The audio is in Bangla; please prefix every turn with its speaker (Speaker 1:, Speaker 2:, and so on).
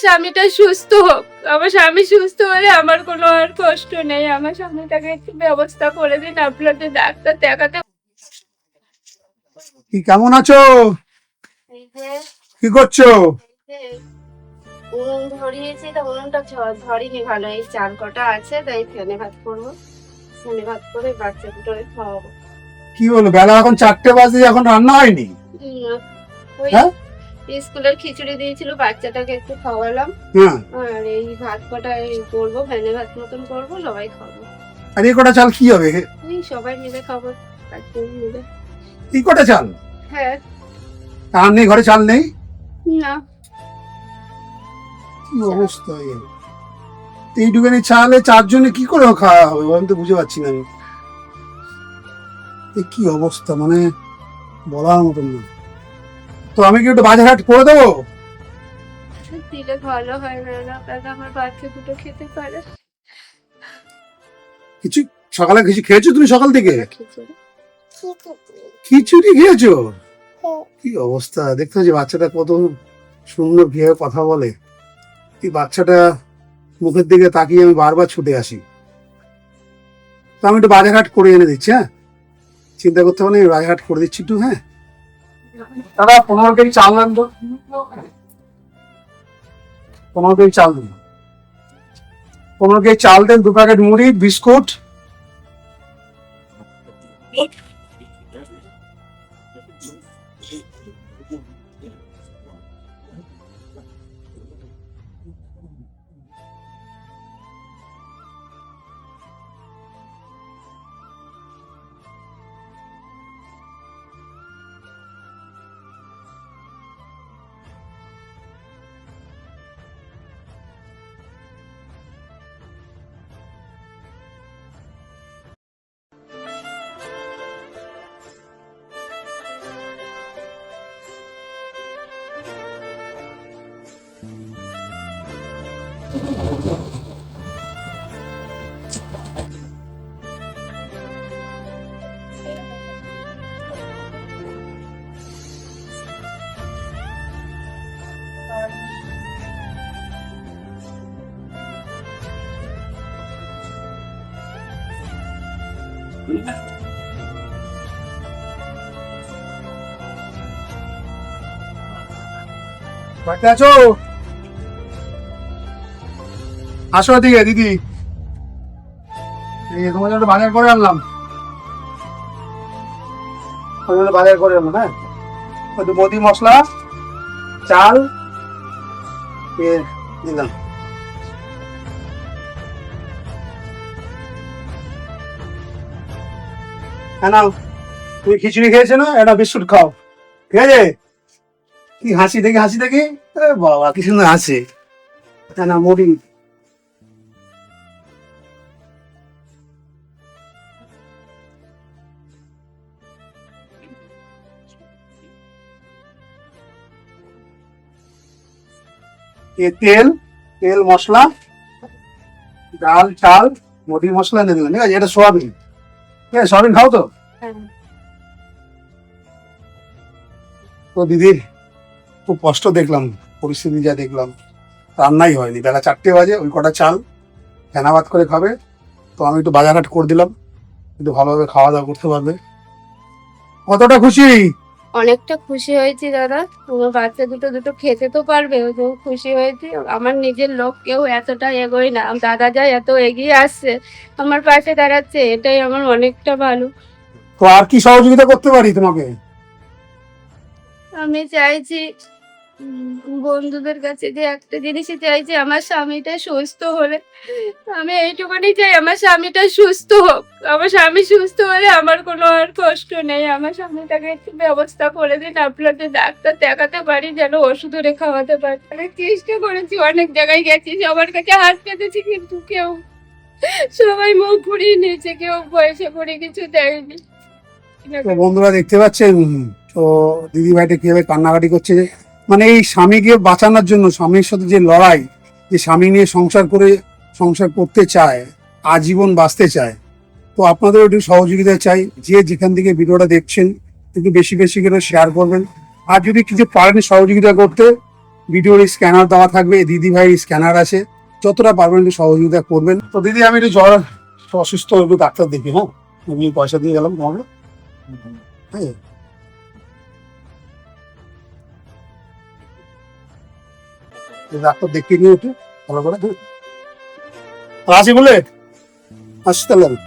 Speaker 1: স্বামীটা সুস্থ হোক, আমার স্বামী সুস্থ হলে আমার কোনো আর কষ্ট নেই। আমার স্বামীটাকে একটু ব্যবস্থা করে দিন, আপনাদের ডাক্তার দেখাতে।
Speaker 2: কি কেমন আছো?
Speaker 1: এই যে
Speaker 2: কি করছো?
Speaker 1: এই যে উনুন ধরিয়েছি, তো উনুনটা ধরিনি ভালো, এই চাল কটা আছে, তাই ফেনে ভাত করবো। ফেনে ভাত করে বাচ্চা দুটোরে খাওয়াবো।
Speaker 2: কি বলো, বেলা এখন 4টে বাজে, এখন রান্না হয়নি?
Speaker 1: ওই
Speaker 2: হ্যাঁ
Speaker 1: স্কুলের খিচুড়ি দিয়েছিল, বাচ্চাটাকে একটু খাওয়ালাম।
Speaker 2: হ্যাঁ।
Speaker 1: আর এই ভাত কটা করবো, ফেনে ভাত মতন করবো, সবাই খাবো।
Speaker 2: আর এই কটা চাল কি হবে?
Speaker 1: এই সবাই মিলে খাবো, বাচ্চা মিলে।
Speaker 2: এই কটা চাল?
Speaker 1: হ্যাঁ।
Speaker 2: আর নেই, ঘরে চাল নেই?
Speaker 1: না,
Speaker 2: কি অবস্থা! এইটুখানি চালে 4 জনে কি করে খাওয়া হবে আমি তো বুঝে পাচ্ছি না। আমি কি অবস্থা, মানে বলার মতন না। তো আমি কি একটু বাজার হাট করে দেবো?
Speaker 1: দিলে ভালো হয় না, তাহলে আমার বাচ্চা দুটো খেতে পারে।
Speaker 2: কিছু সকালে কিছু খেয়েছো তুমি? সকাল থেকে
Speaker 1: খিচুড়ি
Speaker 2: খিচুড়ি খেয়েছো? কি অবস্থা! দেখতে পাচ্ছি বাচ্চাটা কত সুন্দর কিভাবে কথা বলে। এই বাচ্চাটা মুখের দিকে তাকিয়ে আমি বারবার ছুটে আসি। তো আমি একটু বাজার হাট করে এনে দিচ্ছি। হ্যাঁ, চিন্তা করতে হবে না, আমি বাজার হাট করে দিচ্ছি একটু। হ্যাঁ দাদা, 15 কেজি চাল দেন তো। 15 কেজি চাল দিন। 15 কেজি চাল দেন, 2 প্যাকেট মুড়ি, বিস্কুট। বাড়িতে আছো? আসো এদিকে দিদি, এই তোমার জন্য বাজার করে আনলাম। বাজার করে আনলাম। হ্যাঁ, একটু মুদি মশলা, চাল দিলাম। হ্যাঁ নাও, তুমি খিচুড়ি খেয়েছো না, একটা বিস্কুট খাও, ঠিক আছে? কি হাসি দেখি, হাসি দেখি! বাবা কি সুন্দর হাসে! হ্যাঁ না, মুড়ি। তেল, তেল মশলা, ডাল চাল, মুড়ি মশলা এনে দিলাম, ঠিক আছে? এটা সোয়াবিন, ঠিক আছে? সোয়াবিন খাও তো? তো দিদি খুব কষ্ট দেখলাম, পরিস্থিতি যা দেখলাম, রান্নাই হয়নি, বেলা 4টে বাজে, ওই কটা চাল ফেনা ভাত করে খাবে। তো আমি একটু বাজার হাট করে দিলাম, একটু ভালোভাবে খাওয়া দাওয়া করতে পারবে। কতটা খুশি!
Speaker 1: অনেকটা খুশি হয়েছি দাদা, আমার বাচ্চা দুটো খেতে তো পারবে, ওই জন্য খুশি হয়েছি। আমার নিজের লোক কেউ এতটা এগোয় না, দাদা যা এত এগিয়ে আসছে, আমার পাশে দাঁড়াচ্ছে, এটাই আমার অনেকটা ভালো।
Speaker 2: তো আর কি সহযোগিতা করতে পারি তোমাকে?
Speaker 1: আমি চাইছি বন্ধুদের কাছে যে একটা জিনিসই চাইছি, আমার স্বামীটা সুস্থ হলে, আমি এইটুকুনি চাই, আমার স্বামীটা সুস্থ হোক। আমার স্বামী সুস্থ হলে আমার কোনো আর কষ্ট নেই। আমার স্বামীটাকে একটু ব্যবস্থা করে দিন, আপনাদের ডাক্তার দেখাতে পারি, যেন ওষুধ ওরে খাওয়াতে পারি। অনেক চেষ্টা করেছি, অনেক জায়গায় গেছি, সবার কাছে হাত পেতেছি, কিন্তু কেউ, সবাই মুখ ঘুরিয়ে নিয়েছে, কেউ পয়সা করে কিছু দেয়নি।
Speaker 2: তো বন্ধুরা দেখতে পাচ্ছেন, তো দিদি ভাইটা কিভাবে কান্নাকাটি করছে। মানে এই স্বামীকে বাঁচানোর জন্য, স্বামীর সাথে যে লড়াই, যে স্বামী নিয়ে সংসার করতে চায়, আজীবন বাঁচতে চায়। তো আপনাদের একটু সহযোগিতা চাই, যে যেখান থেকে ভিডিওটা দেখছেন একটু বেশি বেশি করে শেয়ার করবেন। আর যদি কিছু পারেন সহযোগিতা করতে, ভিডিওর স্ক্যানার দেওয়া থাকবে, দিদি ভাই স্ক্যানার আছে, যতটা পারবেন একটু সহযোগিতা করবেন। তো দিদি আমি একটু জ্বর অসুস্থ, একটু ডাক্তার দেখি। হ্যাঁ, আমি পয়সা দিয়ে গেলাম তোমাকে। হ্যাঁ, ডাক্তার দেখিয়ে নিয়ে একটু ভালো করে। হ্যাঁ, আসি বলে আসছি তাহলে আমি।